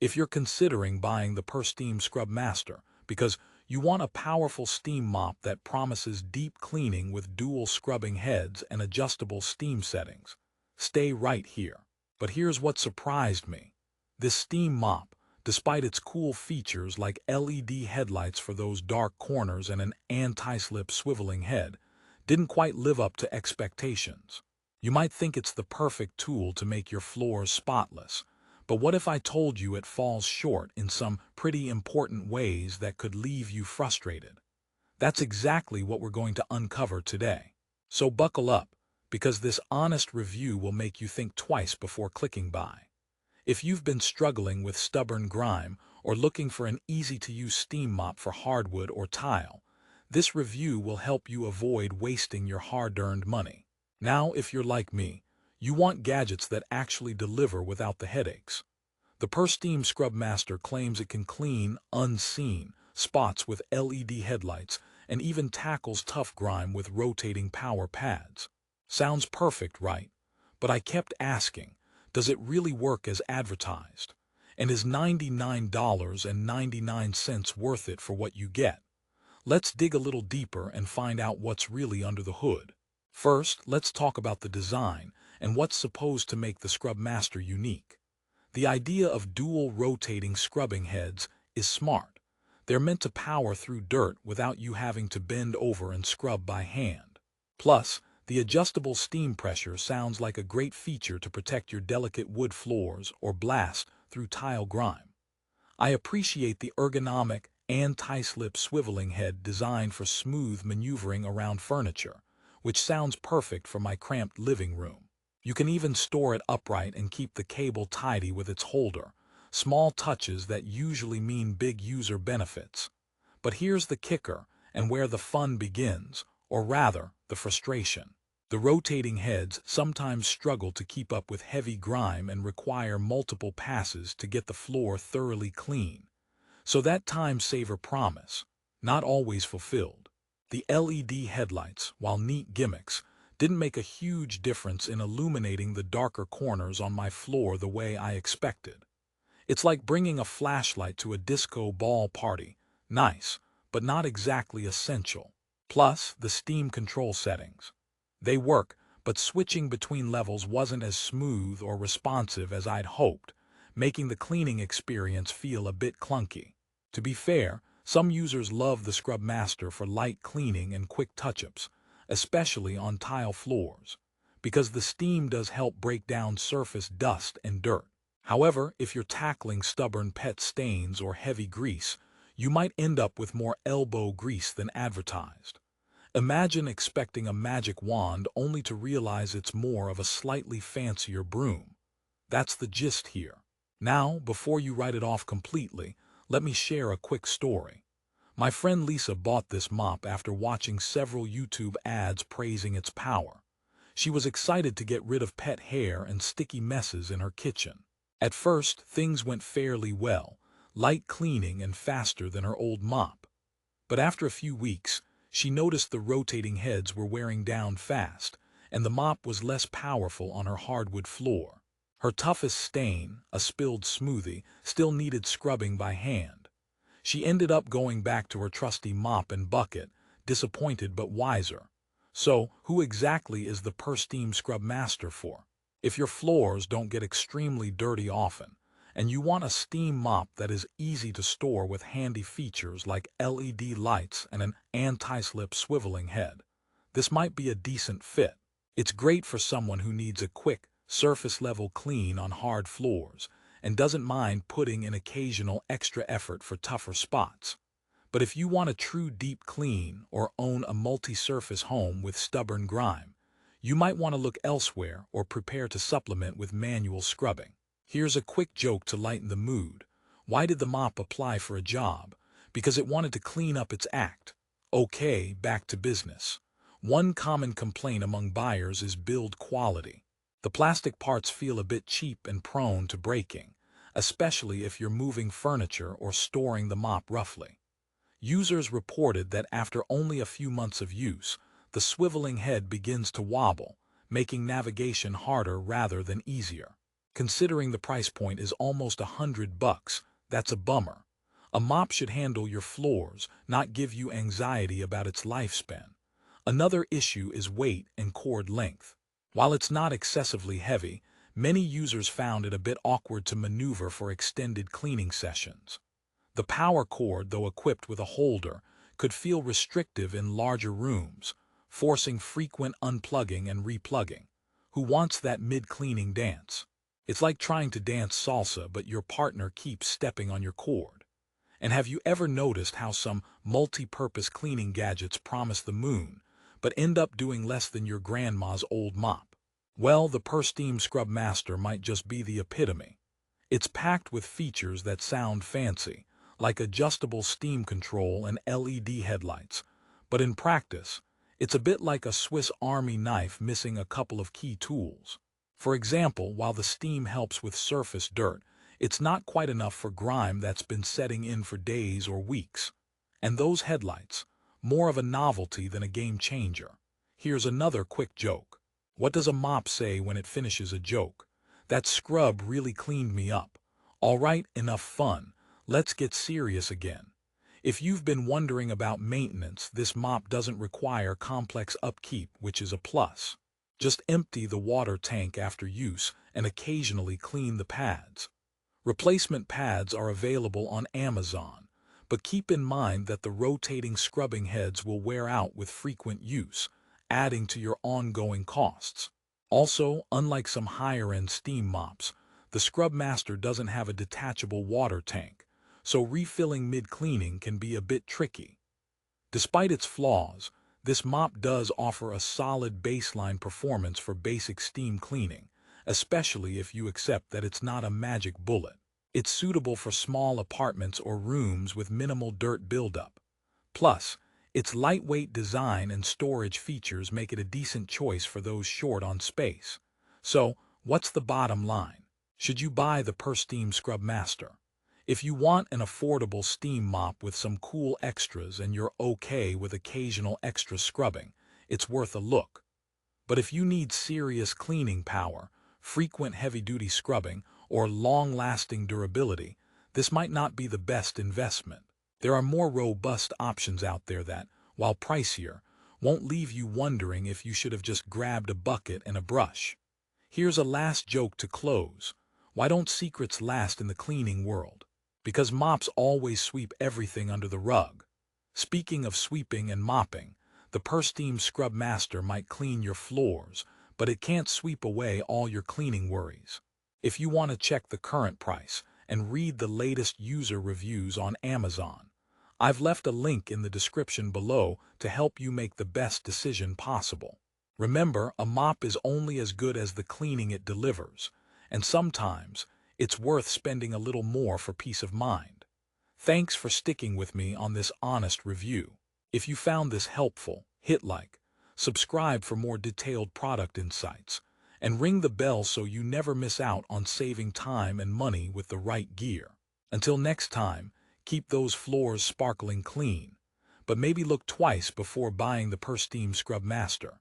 If you're considering buying the PurSteam ScrubMaster because you want a powerful steam mop that promises deep cleaning with dual scrubbing heads and adjustable steam settings, stay right here. But here's what surprised me. This steam mop, despite its cool features like LED headlights for those dark corners and an anti-slip swiveling head, didn't quite live up to expectations. You might think it's the perfect tool to make your floors spotless, but what if I told you it falls short in some pretty important ways that could leave you frustrated? That's exactly what we're going to uncover today. So buckle up, because this honest review will make you think twice before clicking buy. If you've been struggling with stubborn grime or looking for an easy-to-use steam mop for hardwood or tile, this review will help you avoid wasting your hard-earned money. Now, if you're like me, you want gadgets that actually deliver without the headaches. The PurSteam ScrubMaster claims it can clean unseen spots with LED headlights and even tackles tough grime with rotating power pads. Sounds perfect, right? But I kept asking, does it really work as advertised? And is $99.99 worth it for what you get? Let's dig a little deeper and find out what's really under the hood. First, let's talk about the design and what's supposed to make the ScrubMaster unique. The idea of dual rotating scrubbing heads is smart. They're meant to power through dirt without you having to bend over and scrub by hand. Plus, the adjustable steam pressure sounds like a great feature to protect your delicate wood floors or blast through tile grime. I appreciate the ergonomic, anti-slip swiveling head designed for smooth maneuvering around furniture, which sounds perfect for my cramped living room. You can even store it upright and keep the cable tidy with its holder, small touches that usually mean big user benefits. But here's the kicker, and where the fun begins, or rather, the frustration. The rotating heads sometimes struggle to keep up with heavy grime and require multiple passes to get the floor thoroughly clean. So that time-saver promise, not always fulfilled. The LED headlights, while neat gimmicks, didn't make a huge difference in illuminating the darker corners on my floor the way I expected. It's like bringing a flashlight to a disco ball party. Nice, but not exactly essential. Plus, the steam control settings. They work, but switching between levels wasn't as smooth or responsive as I'd hoped, making the cleaning experience feel a bit clunky. To be fair, some users love the ScrubMaster for light cleaning and quick touch-ups, especially on tile floors, because the steam does help break down surface dust and dirt. However, if you're tackling stubborn pet stains or heavy grease, you might end up with more elbow grease than advertised. Imagine expecting a magic wand only to realize it's more of a slightly fancier broom. That's the gist here. Now, before you write it off completely, let me share a quick story. My friend Lisa bought this mop after watching several YouTube ads praising its power. She was excited to get rid of pet hair and sticky messes in her kitchen. At first, things went fairly well, light cleaning and faster than her old mop. But after a few weeks, she noticed the rotating heads were wearing down fast, and the mop was less powerful on her hardwood floor. Her toughest stain, a spilled smoothie, still needed scrubbing by hand. She ended up going back to her trusty mop and bucket, disappointed but wiser. So, who exactly is the PurSteam ScrubMaster for? If your floors don't get extremely dirty often, and you want a steam mop that is easy to store with handy features like LED lights and an anti-slip swiveling head, this might be a decent fit. It's great for someone who needs a quick, surface-level clean on hard floors and doesn't mind putting in occasional extra effort for tougher spots. But if you want a true deep clean or own a multi-surface home with stubborn grime, you might want to look elsewhere or prepare to supplement with manual scrubbing. Here's a quick joke to lighten the mood. Why did the mop apply for a job? Because it wanted to clean up its act. Okay, back to business. One common complaint among buyers is build quality. The plastic parts feel a bit cheap and prone to breaking, especially if you're moving furniture or storing the mop roughly. Users reported that after only a few months of use, the swiveling head begins to wobble, making navigation harder rather than easier. Considering the price point is almost $100, that's a bummer. A mop should handle your floors, not give you anxiety about its lifespan. Another issue is weight and cord length. While it's not excessively heavy, many users found it a bit awkward to maneuver for extended cleaning sessions. The power cord, though equipped with a holder, could feel restrictive in larger rooms, forcing frequent unplugging and replugging. Who wants that mid-cleaning dance? It's like trying to dance salsa, but your partner keeps stepping on your cord. And have you ever noticed how some multi-purpose cleaning gadgets promise the moon, but end up doing less than your grandma's old mop? Well, the PurSteam ScrubMaster might just be the epitome. It's packed with features that sound fancy, like adjustable steam control and LED headlights, but in practice, it's a bit like a Swiss Army knife missing a couple of key tools. For example, while the steam helps with surface dirt, it's not quite enough for grime that's been setting in for days or weeks. And those headlights, more of a novelty than a game changer. Here's another quick joke. What does a mop say when it finishes a joke? That scrub really cleaned me up. All right, enough fun. Let's get serious again. If you've been wondering about maintenance, this mop doesn't require complex upkeep, which is a plus. Just empty the water tank after use and occasionally clean the pads. Replacement pads are available on Amazon, but keep in mind that the rotating scrubbing heads will wear out with frequent use, adding to your ongoing costs. Also, unlike some higher-end steam mops, the ScrubMaster doesn't have a detachable water tank, so refilling mid-cleaning can be a bit tricky. Despite its flaws, this mop does offer a solid baseline performance for basic steam cleaning, especially if you accept that it's not a magic bullet. It's suitable for small apartments or rooms with minimal dirt buildup. Plus, its lightweight design and storage features make it a decent choice for those short on space. So, what's the bottom line? Should you buy the PurSteam ScrubMaster? If you want an affordable steam mop with some cool extras and you're okay with occasional extra scrubbing, it's worth a look. But if you need serious cleaning power, frequent heavy-duty scrubbing, or long-lasting durability, this might not be the best investment. There are more robust options out there that, while pricier, won't leave you wondering if you should have just grabbed a bucket and a brush. Here's a last joke to close. Why don't secrets last in the cleaning world? Because mops always sweep everything under the rug. Speaking of sweeping and mopping, the PurSteam ScrubMaster might clean your floors, but it can't sweep away all your cleaning worries. If you want to check the current price and read the latest user reviews on Amazon, I've left a link in the description below to help you make the best decision possible. Remember, a mop is only as good as the cleaning it delivers, and sometimes it's worth spending a little more for peace of mind. Thanks for sticking with me on this honest review. If you found this helpful, hit like, subscribe for more detailed product insights, and ring the bell so you never miss out on saving time and money with the right gear. Until next time, keep those floors sparkling clean, but maybe look twice before buying the PurSteam ScrubMaster.